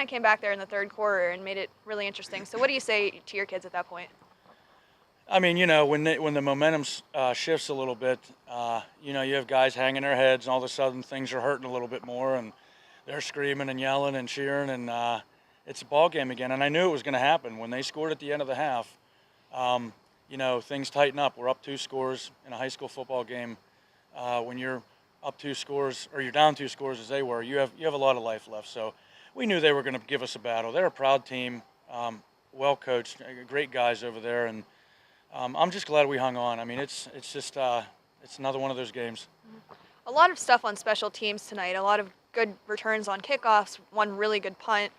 kind of came back there in the third quarter and made it really interesting. So what do you say to your kids at that point? I mean, when the momentum shifts a little bit, you have guys hanging their heads, and all of a sudden things are hurting a little bit more, and they're screaming and yelling and cheering, and it's a ball game again. And I knew it was going to happen when they scored at the end of the half. Things tighten up. We're up 2 scores in a high school football game. When you're up 2 scores, or you're down 2 scores as they were, you have a lot of life left. So we knew they were going to give us a battle. They're a proud team, well coached, great guys over there, and I'm just glad we hung on. I mean, it's just it's another one of those games. A lot of stuff on special teams tonight. A lot of good returns on kickoffs. One really good punt.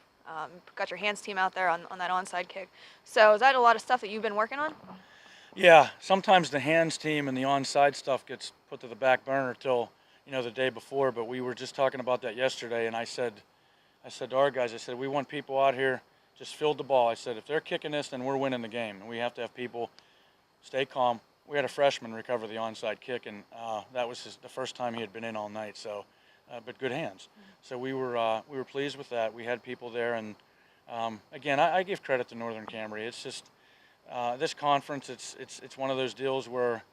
Got your hands team out there on that onside kick. So is that a lot of stuff that you've been working on? Yeah, sometimes the hands team and the onside stuff gets put to the back burner till the day before. But we were just talking about that yesterday, and I said to our guys, I said, we want people out here just field the ball. I said, if they're kicking this, then we're winning the game, and we have to have people stay calm. We had a freshman recover the onside kick, and that was the first time he had been in all night. So, but good hands. So we were pleased with that. We had people there, and again, I give credit to Northern Cambria. It's just this conference. It's one of those deals where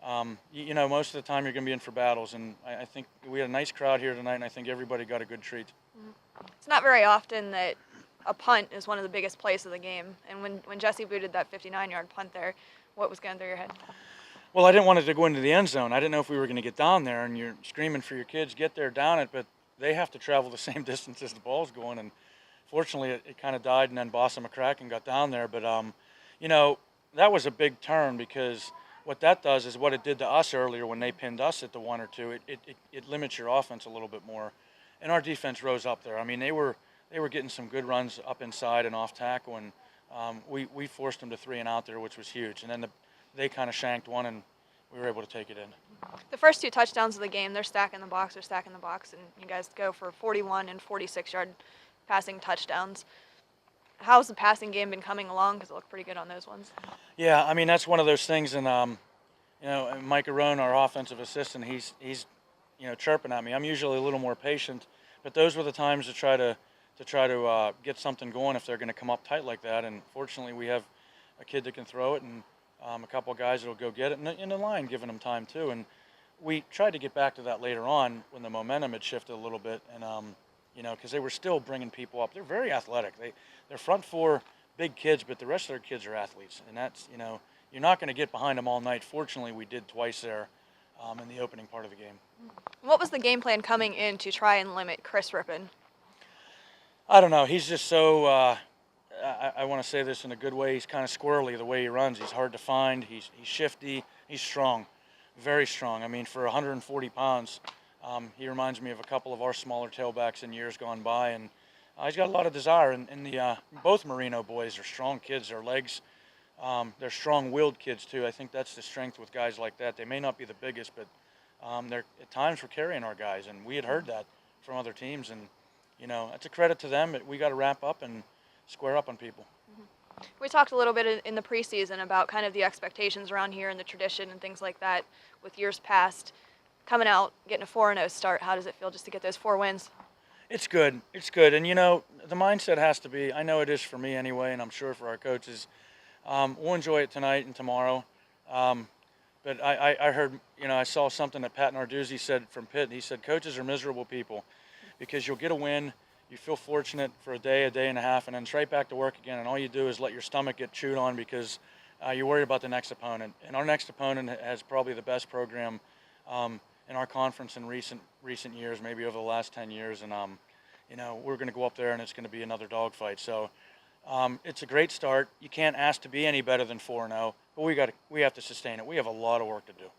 most of the time you're going to be in for battles, and I think we had a nice crowd here tonight, and I think everybody got a good treat. It's not very often that a punt is one of the biggest plays of the game, and when Jesse booted that 59-yard punt there, what was going through your head? Well, I didn't want it to go into the end zone. I didn't know if we were going to get down there, and you're screaming for your kids, get there, down it, but they have to travel the same distance as the ball's going, and fortunately it kind of died, and then Bossa McCracken got down there. But, that was a big turn, because what that does is what it did to us earlier when they pinned us at the 1 or 2. It limits your offense a little bit more, and our defense rose up there. I mean, they were getting some good runs up inside and off tackle, and we forced them to 3 and out there, which was huge. And then they kind of shanked one, and we were able to take it in. The first 2 touchdowns of the game, they're stacking the box, and you guys go for 41 and 46-yard passing touchdowns. How's the passing game been coming along? Because it looked pretty good on those ones. Yeah, I mean, that's one of those things, and Mike Arone, our offensive assistant, he's chirping at me. I'm usually a little more patient, but those were the times to try to get something going if they're going to come up tight like that. And fortunately, we have a kid that can throw it, and a couple of guys that'll go get it, and in the line giving them time too. And we tried to get back to that later on when the momentum had shifted a little bit, and because they were still bringing people up. They're very athletic. They're front 4 big kids, but the rest of their kids are athletes, and that's you're not going to get behind them all night. Fortunately, we did twice there in the opening part of the game. What was the game plan coming in to try and limit Chris Rippon? I don't know. He's just so, I want to say this in a good way, he's kind of squirrely the way he runs. He's hard to find. He's shifty. He's strong, very strong. I mean, for 140 pounds, he reminds me of a couple of our smaller tailbacks in years gone by. And he's got a lot of desire. And both Marino boys are strong kids. Their legs, they're strong-willed kids, too. I think that's the strength with guys like that. They may not be the biggest, but they're at times we're carrying our guys. And we had heard that from other teams. And that's a credit to them, but we got to wrap up and square up on people. We talked a little bit in the preseason about kind of the expectations around here and the tradition and things like that with years past. Coming out, getting a 4-0 start, how does it feel just to get those 4 wins? It's good. It's good. And, the mindset has to be, I know it is for me anyway, and I'm sure for our coaches, we'll enjoy it tonight and tomorrow. But I heard, I saw something that Pat Narduzzi said from Pitt. He said, coaches are miserable people, because you'll get a win, you feel fortunate for a day and a half, and then it's right back to work again, and all you do is let your stomach get chewed on because you're worried about the next opponent. And our next opponent has probably the best program in our conference in recent years, maybe over the last 10 years, and we're going to go up there and it's going to be another dogfight. So it's a great start. You can't ask to be any better than 4-0, but we have to sustain it. We have a lot of work to do.